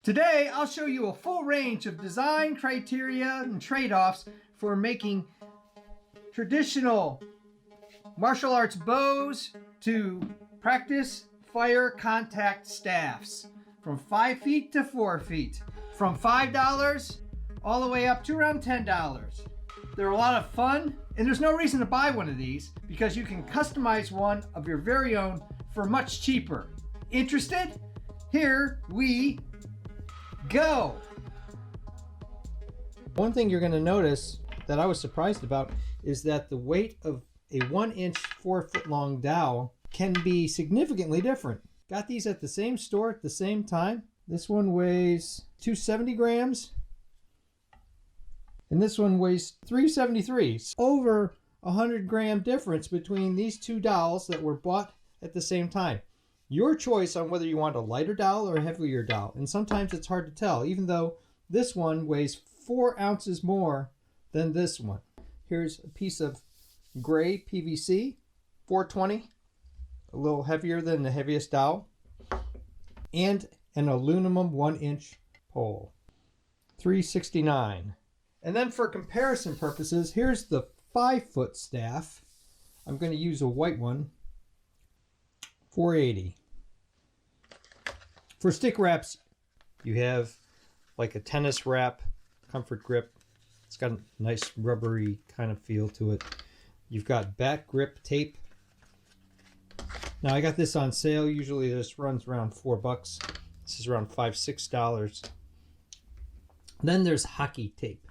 Today, I'll show you a full range of design criteria and trade-offs for making traditional martial arts bows to practice fire contact staffs from 5 feet to 4 feet, from $5 all the way up to around $10. They're a lot of fun, and there's no reason to buy one of these because you can customize one of your very own for much cheaper. Interested? Here we go. One thing you're going to notice that I was surprised about is that the weight of a 1-inch 4-foot long dowel can be significantly different. Got these at the same store at the same time. This one weighs 270 grams and this one weighs 373. It's over 100-gram difference between these two dowels that were bought at the same time. Your choice on whether you want a lighter dowel or a heavier dowel. And sometimes it's hard to tell, even though this one weighs 4 ounces more than this one. Here's a piece of gray PVC, 420, a little heavier than the heaviest dowel, and an aluminum 1-inch pole, 369. And then for comparison purposes, here's the 5-foot staff. I'm going to use a white one, 480. For stick wraps, you have like a tennis wrap, comfort grip. It's got a nice rubbery kind of feel to it. You've got back grip tape. Now I got this on sale. Usually this runs around $4. This is around $5, $6. Then there's hockey tape.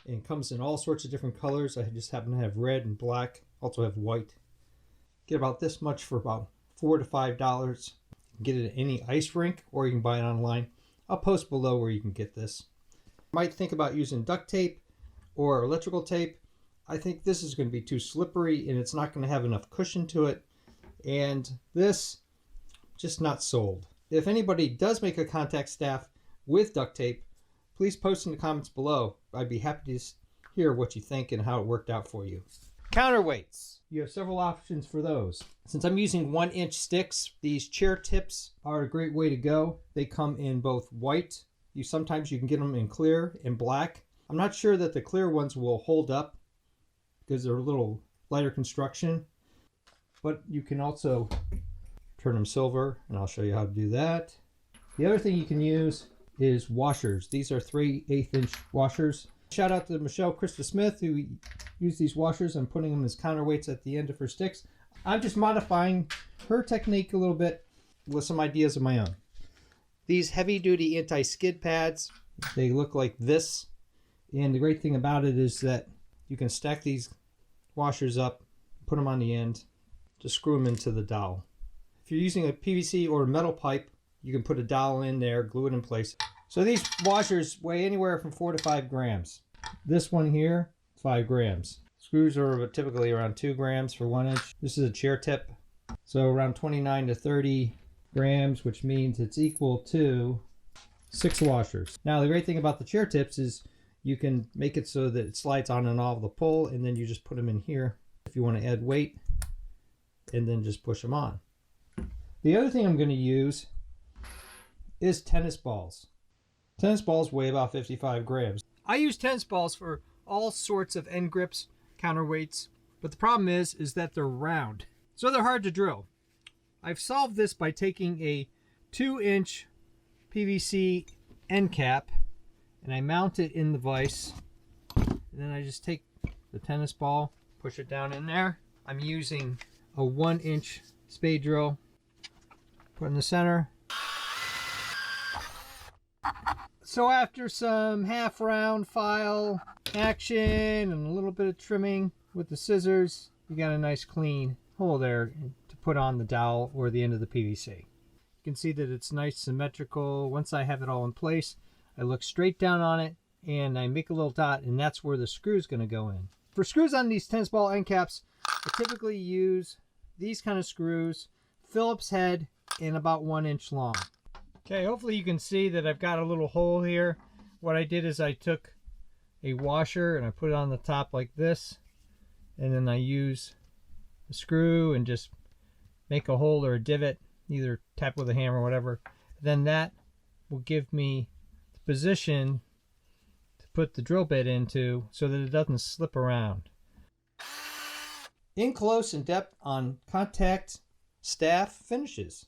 And it comes in all sorts of different colors. I just happen to have red and black. Also have white. Get about this much for about $4 to $5. Get it at any ice rink, or you can buy it online. I'll post below where you can get this. You might think about using duct tape or electrical tape. I think this is going to be too slippery and it's not going to have enough cushion to it. And this, just not sold. If anybody does make a contact staff with duct tape, please post in the comments below. I'd be happy to hear what you think and how it worked out for you. Counterweights. You have several options for those. Since I'm using 1-inch sticks, these chair tips are a great way to go. They come in both white. Sometimes you can get them in clear and black. I'm not sure that the clear ones will hold up because they're a little lighter construction, but you can also turn them silver, and I'll show you how to do that. The other thing you can use is washers. These are 3/8 inch washers. Shout out to Michelle Krista Smith who used these washers and putting them as counterweights at the end of her sticks. I'm just modifying her technique a little bit with some ideas of my own. These heavy-duty anti-skid pads, they look like this, and the great thing about it is that you can stack these washers up, put them on the end, just screw them into the dowel. If you're using a PVC or a metal pipe, you can put a dowel in there, glue it in place. So these washers weigh anywhere from 4 to 5 grams. This one here, 5 grams. Screws are typically around 2 grams for 1 inch. This is a chair tip, so around 29 to 30 grams, which means it's equal to 6 washers. Now the great thing about the chair tips is you can make it so that it slides on and off the pole, and then you just put them in here if you want to add weight, and then just push them on. The other thing I'm going to use is tennis balls. Tennis balls weigh about 55 grams. I use tennis balls for all sorts of end grips, counterweights, but the problem is that they're round, so they're hard to drill. I've solved this by taking a 2-inch PVC end cap and I mount it in the vise, and then I just take the tennis ball, push it down in there. I'm using a 1-inch spade drill, put in the center. So after some half round file action and a little bit of trimming with the scissors, you got a nice clean hole there to put on the dowel or the end of the PVC. You can see that it's nice symmetrical. Once I have it all in place, I look straight down on it and I make a little dot, and that's where the screw is going to go in. For screws on these tennis ball end caps, I typically use these kind of screws, Phillips head, and about 1 inch long. Okay, hopefully you can see that I've got a little hole here. What I did is I took a washer and I put it on the top like this, and then I use a screw and just make a hole or a divot, either tap with a hammer or whatever. Then that will give me the position to put the drill bit into so that it doesn't slip around. In close and depth on contact staff finishes.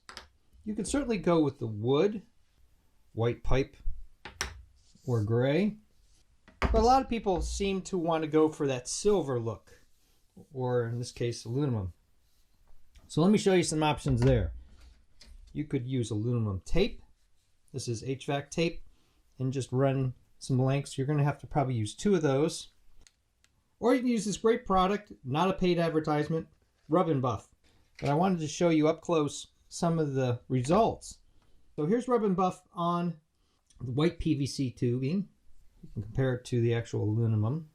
You can certainly go with the wood, white pipe, or gray. But a lot of people seem to want to go for that silver look, or in this case, aluminum. So let me show you some options there. You could use aluminum tape. This is HVAC tape, and just run some lengths. You're going to have to probably use 2 of those. Or you can use this great product, not a paid advertisement, Rub and Buff. But I wanted to show you up close some of the results. So here's Rub and Buff on the white PVC tubing. You can compare it to the actual aluminum.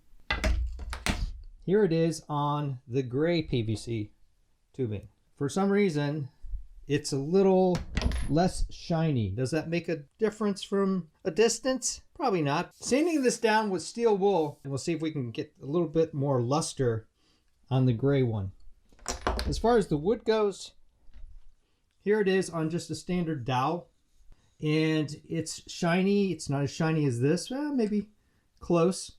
Here it is on the gray PVC tubing. For some reason, it's a little less shiny. Does that make a difference from a distance? Probably not. Sanding this down with steel wool, and we'll see if we can get a little bit more luster on the gray one. As far as the wood goes, here it is on just a standard dowel. And it's shiny. It's not as shiny as this. Well, maybe close.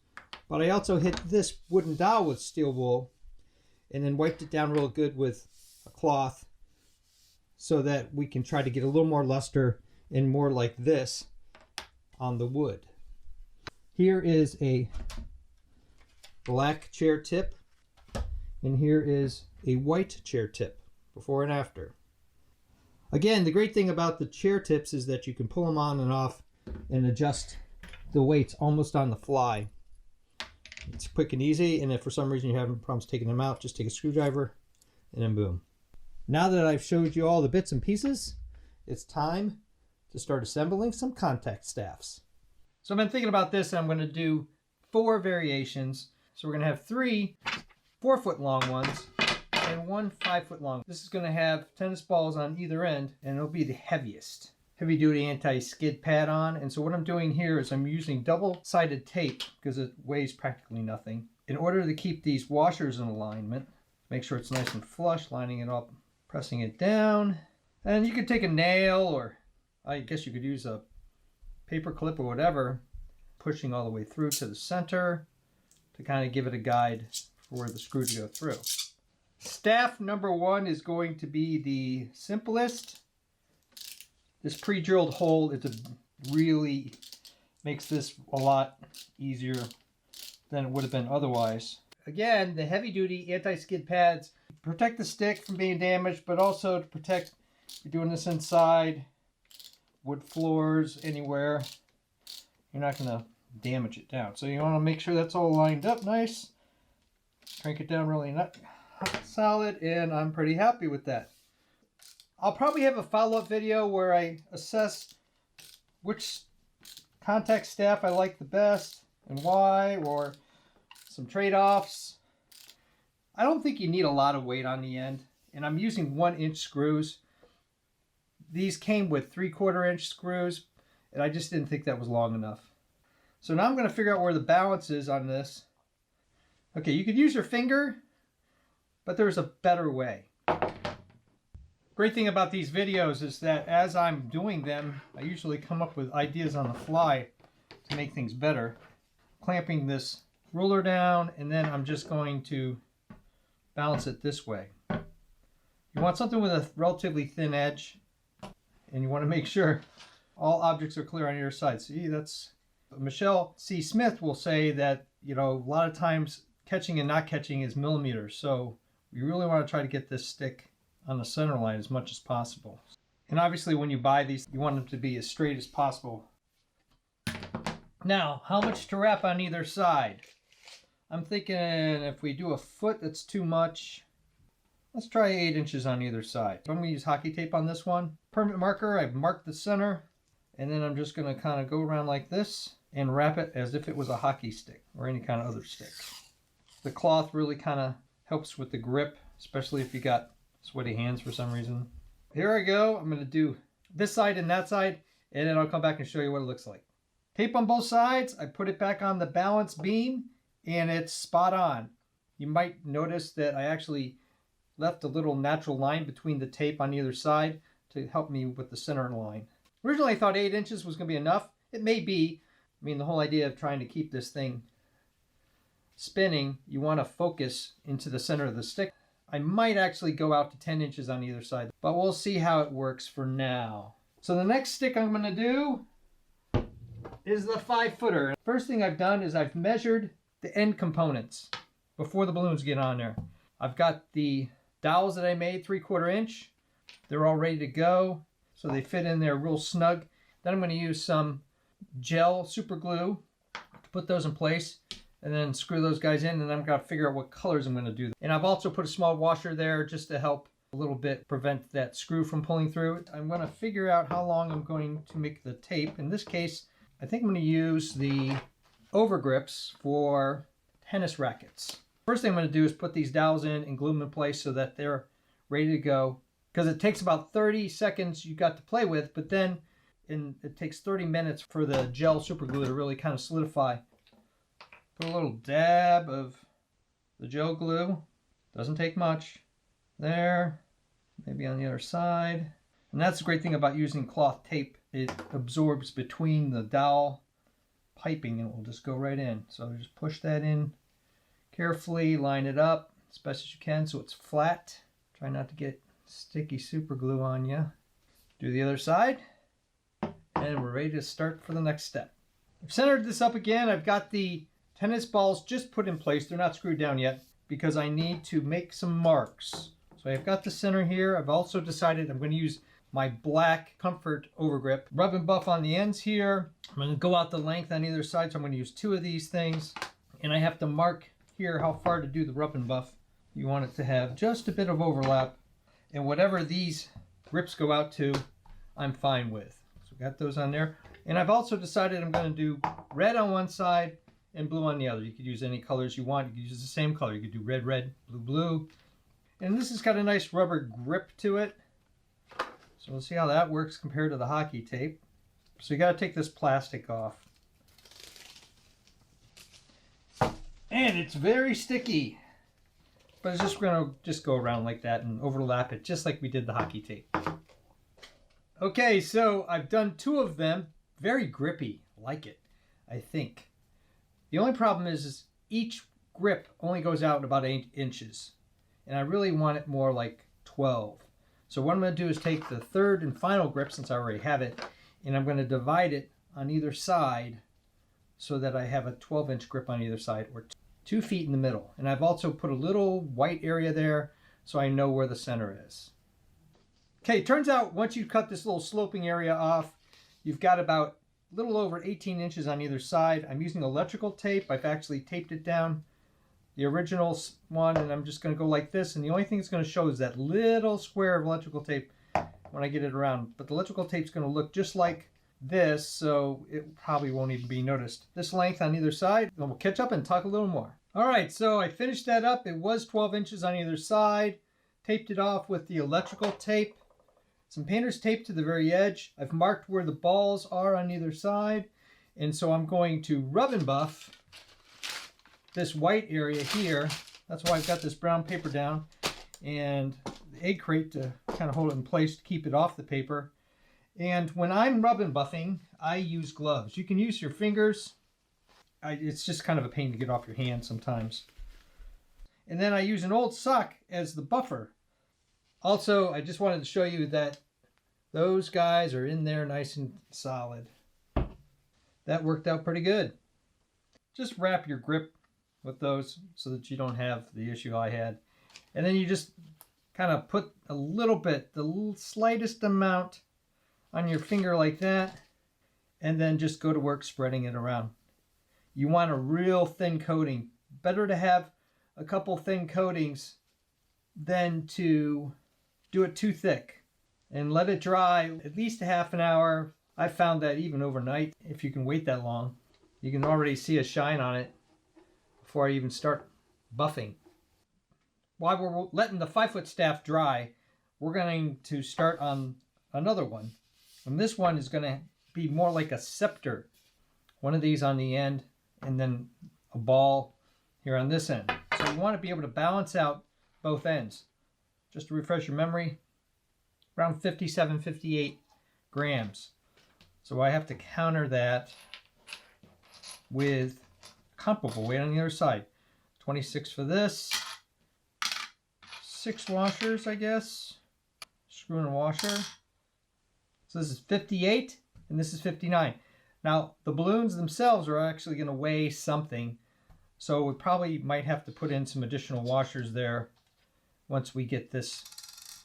But I also hit this wooden dowel with steel wool and then wiped it down real good with a cloth so that we can try to get a little more luster and more like this on the wood. Here is a black chair tip, and here is a white chair tip, before and after. Again, the great thing about the chair tips is that you can pull them on and off and adjust the weights almost on the fly. It's quick and easy, and if for some reason you're having problems taking them out, just take a screwdriver and then boom. Now that I've showed you all the bits and pieces, it's time to start assembling some contact staffs. So I've been thinking about this, and I'm going to do 4 variations. So we're going to have 3 4-foot long ones and 1 5-foot long. This is going to have tennis balls on either end, and it'll be the heaviest. Heavy duty anti-skid pad on. And so what I'm doing here is I'm using double-sided tape because it weighs practically nothing. In order to keep these washers in alignment, make sure it's nice and flush, lining it up, pressing it down. And you could take a nail, or I guess you could use a paper clip or whatever, pushing all the way through to the center to kind of give it a guide for where the screw to go through. Staff number 1 is going to be the simplest. This pre-drilled hole really makes this a lot easier than it would have been otherwise. Again, the heavy-duty anti-skid pads protect the stick from being damaged, but also to protect, if you're doing this inside, wood floors, anywhere, you're not going to damage it down. So you want to make sure that's all lined up nice. Crank it down really solid, and I'm pretty happy with that. I'll probably have a follow-up video where I assess which contact staff I like the best and why, or some trade-offs. I don't think you need a lot of weight on the end, and I'm using 1-inch screws. These came with 3/4-inch screws, and I just didn't think that was long enough. So now I'm going to figure out where the balance is on this. Okay, you could use your finger, but there's a better way. Great thing about these videos is that as I'm doing them, I usually come up with ideas on the fly to make things better. Clamping this ruler down, and then I'm just going to balance it this way. You want something with a relatively thin edge, and you want to make sure all objects are clear on your side. See, that's Michelle C. Smith will say that, you know, a lot of times catching and not catching is millimeters. So you really want to try to get this stick on the center line as much as possible. And obviously when you buy these, you want them to be as straight as possible. Now, how much to wrap on either side? I'm thinking if we do a foot, that's too much. Let's try 8 inches on either side. So I'm going to use hockey tape on this one. Permanent marker, I've marked the center, and then I'm just going to kind of go around like this and wrap it as if it was a hockey stick or any kind of other stick. The cloth really kind of helps with the grip, especially if you got sweaty hands for some reason. Here I go. I'm going to do this side and that side, and then I'll come back and show you what it looks like. Tape on both sides. I put it back on the balance beam, and it's spot on. You might notice that I actually left a little natural line between the tape on either side to help me with the center line. Originally I thought 8 inches was going to be enough. It may be. I mean, the whole idea of trying to keep this thing spinning, you want to focus into the center of the stick. I might actually go out to 10 inches on either side, but we'll see how it works for now. So the next stick I'm going to do is the 5-footer. First thing I've done is I've measured the end components before the balloons get on there. I've got the dowels that I made 3/4 inch. They're all ready to go, so they fit in there real snug. Then I'm going to use some gel super glue to put those in place and then screw those guys in, and I'm going to figure out what colors I'm going to do. And I've also put a small washer there just to help a little bit prevent that screw from pulling through. I'm going to figure out how long I'm going to make the tape. In this case, I think I'm going to use the over grips for tennis rackets. First thing I'm going to do is put these dowels in and glue them in place so that they're ready to go. Because it takes about 30 seconds you got to play with, but then it takes 30 minutes for the gel super glue to really kind of solidify. Put a little dab of the gel glue. Doesn't take much. There. Maybe on the other side. And that's the great thing about using cloth tape. It absorbs between the dowel piping and it will just go right in. So just push that in carefully, line it up as best as you can so it's flat. Try not to get sticky super glue on you. Do the other side, and we're ready to start for the next step. I've centered this up again. I've got the tennis balls just put in place. They're not screwed down yet because I need to make some marks. So I've got the center here. I've also decided I'm going to use my black comfort overgrip. Rub and buff on the ends here. I'm going to go out the length on either side, so I'm going to use 2 of these things. And I have to mark here how far to do the rub and buff. You want it to have just a bit of overlap. And whatever these grips go out to, I'm fine with. So got those on there. And I've also decided I'm going to do red on one side and blue on the other. You could use any colors you want. You could use the same color. You could do red, red, blue, blue. And this has got a nice rubber grip to it. So we'll see how that works compared to the hockey tape. So you got to take this plastic off. And it's very sticky. But it's just going to go around like that and overlap it just like we did the hockey tape. Okay, so I've done 2 of them. Very grippy. Like it, I think. The only problem is each grip only goes out about 8 inches. And I really want it more like 12. So what I'm going to do is take the 3rd and final grip, since I already have it, and I'm going to divide it on either side so that I have a 12-inch grip on either side, or 2 feet in the middle. And I've also put a little white area there so I know where the center is. Okay, turns out once you cut this little sloping area off, you've got about a little over 18 inches on either side. I'm using electrical tape. I've actually taped it down, the original one, and I'm just going to go like this. And the only thing it's going to show is that little square of electrical tape when I get it around. But the electrical tape's going to look just like this, so it probably won't even be noticed. This length on either side, and we'll catch up and talk a little more. All right, so I finished that up. It was 12 inches on either side. Taped it off with the electrical tape. Some painter's tape to the very edge. I've marked where the balls are on either side. And so I'm going to rub and buff this white area here. That's why I've got this brown paper down and the egg crate to kind of hold it in place to keep it off the paper. And when I'm rub and buffing, I use gloves. You can use your fingers. It's just kind of a pain to get off your hand sometimes. And then I use an old sock as the buffer. Also, I just wanted to show you that those guys are in there nice and solid. That worked out pretty good. Just wrap your grip with those so that you don't have the issue I had. And then you just kind of put a little bit, the slightest amount on your finger like that, and then just go to work spreading it around. You want a real thin coating. Better to have a couple thin coatings than to do it too thick. And let it dry at least a half an hour. I found that even overnight, if you can wait that long, you can already see a shine on it before I even start buffing. While we're letting the 5-foot staff dry, we're going to start on another one. And this one is going to be more like a scepter. One of these on the end, and then a ball here on this end. So you want to be able to balance out both ends. Just to refresh your memory, around 57, 58 grams. So I have to counter that with comparable weight on the other side. 26 for this. 6 washers, I guess. Screw in a washer. So this is 58 and this is 59. Now the balloons themselves are actually going to weigh something. So we probably might have to put in some additional washers there once we get this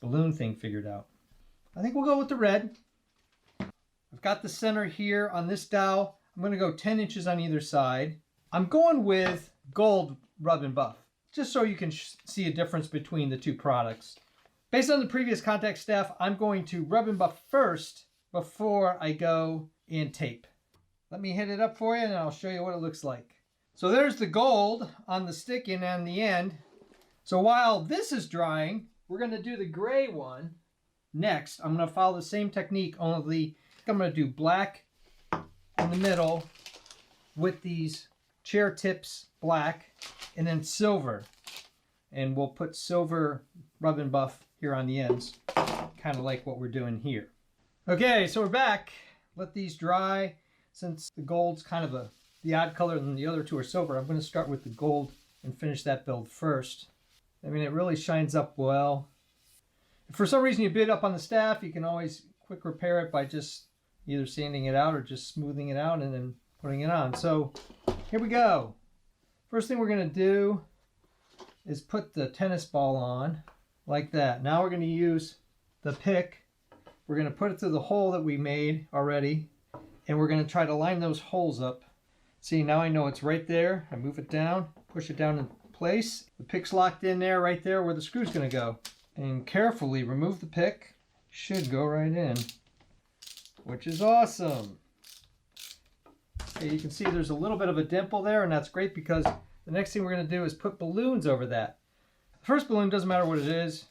balloon thing figured out. I think we'll go with the red. I've got the center here on this dowel. I'm going to go 10 inches on either side. I'm going with gold rub and buff, just so you can see a difference between the two products. Based on the previous contact staff, I'm going to rub and buff first before I go and tape. Let me hit it up for you and I'll show you what it looks like. So there's the gold on the stick and on the end. So while this is drying, we're going to do the gray one next. I'm going to follow the same technique, only I'm going to do black in the middle with these chair tips black and then silver. And we'll put silver rub and buff here on the ends, kind of like what we're doing here. Okay, so we're back. Let these dry. Since the gold's kind of the odd color and the other two are silver, I'm going to start with the gold and finish that build first. I mean, it really shines up well. If for some reason you bit up on the staff, you can always quick repair it by just either sanding it out or just smoothing it out and then putting it on. So here we go. First thing we're going to do is put the tennis ball on like that. Now we're going to use the pick. We're going to put it through the hole that we made already, and we're going to try to line those holes up. See, now I know it's right there. I move it down, push it down in place. The pick's locked in there, right there where the screw's going to go. And carefully remove the pick. Should go right in, which is awesome. Okay, you can see there's a little bit of a dimple there, and that's great because the next thing we're going to do is put balloons over that. The first balloon doesn't matter what it is,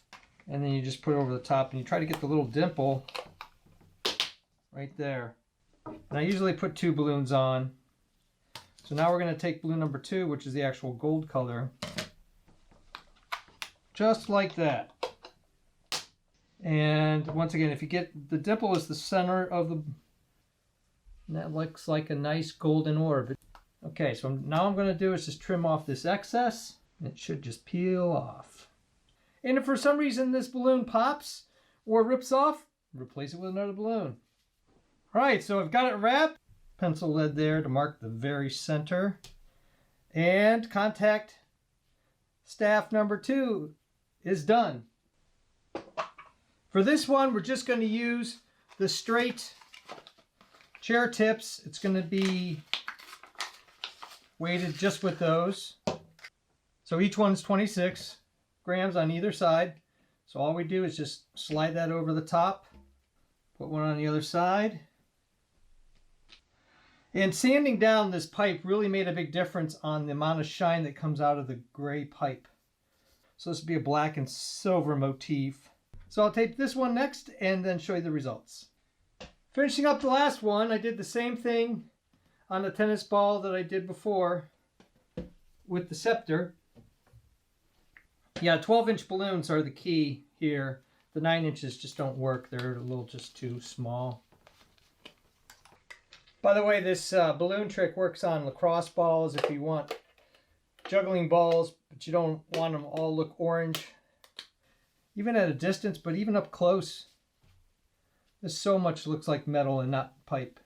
and then you just put it over the top and you try to get the little dimple right there. And I usually put 2 balloons on. So now we're going to take balloon number 2, which is the actual gold color, just like that. And once again, if you get the dimple is the center of the, that looks like a nice golden orb. Okay, so now I'm going to do is just trim off this excess. It should just peel off. And if for some reason this balloon pops or rips off, replace it with another balloon. All right, so I've got it wrapped. Pencil lead there to mark the very center. And contact staff number 2 is done. For this one, we're just going to use the straight chair tips. It's going to be weighted just with those. So each one's 26 grams on either side. So all we do is just slide that over the top, put one on the other side. And sanding down this pipe really made a big difference on the amount of shine that comes out of the gray pipe. So this would be a black and silver motif. So I'll tape this one next and then show you the results. Finishing up the last one, I did the same thing on the tennis ball that I did before with the Scepter. Yeah, 12-inch balloons are the key here. The 9 inches just don't work. They're a little just too small. By the way, this balloon trick works on lacrosse balls if you want juggling balls, but you don't want them all look orange. Even at a distance, but even up close, this so much looks like metal and not pipe.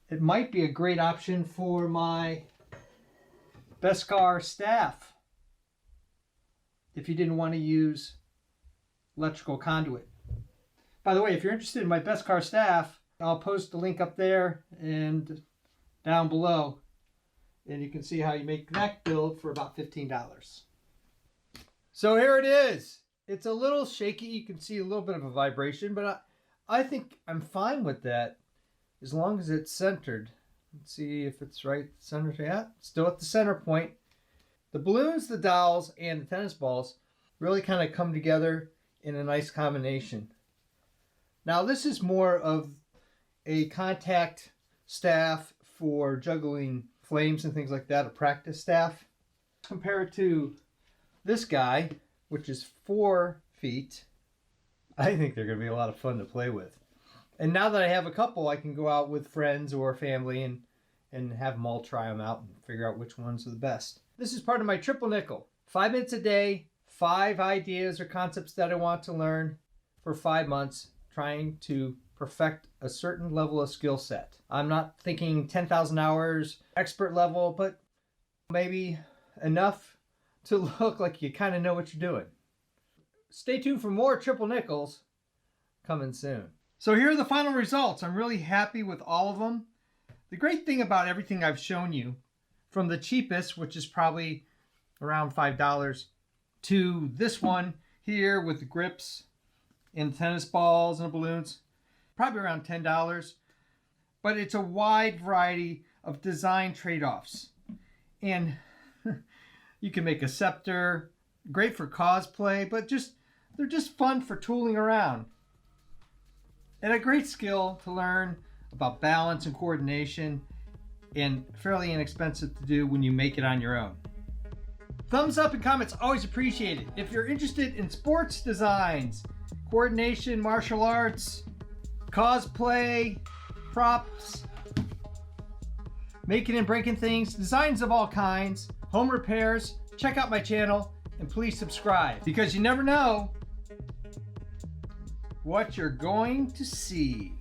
It might be a great option for my Beskar staff if you didn't want to use electrical conduit. By the way, if you're interested in my Beskar staff, I'll post the link up there and down below, and you can see how you make that build for about $15. So here it is. It's a little shaky. You can see a little bit of a vibration, but I think I'm fine with that as long as it's centered. Let's see if it's right centered. Yeah, still at the center point. The balloons, the dowels, and the tennis balls really kind of come together in a nice combination. Now this is more of a contact staff for juggling flames and things like that, a practice staff. Compared to this guy, which is 4 feet, I think they're going to be a lot of fun to play with. And now that I have a couple, I can go out with friends or family and have them all try them out and figure out which ones are the best. This is part of my triple nickel. 5 minutes a day, 5 ideas or concepts that I want to learn for 5 months, trying to perfect a certain level of skill set. I'm not thinking 10,000 hours, expert level, but maybe enough to look like you kind of know what you're doing. Stay tuned for more triple nickels coming soon. So here are the final results. I'm really happy with all of them. The great thing about everything I've shown you, from the cheapest, which is probably around $5, to this one here with the grips and tennis balls and balloons, probably around $10. But it's a wide variety of design trade-offs. And you can make a scepter, great for cosplay, but they're just fun for tooling around. And a great skill to learn about balance and coordination, and fairly inexpensive to do when you make it on your own. Thumbs up and comments always appreciated. If you're interested in sports designs, coordination, martial arts, cosplay, props, making and breaking things, designs of all kinds, home repairs, check out my channel and please subscribe, because you never know what you're going to see.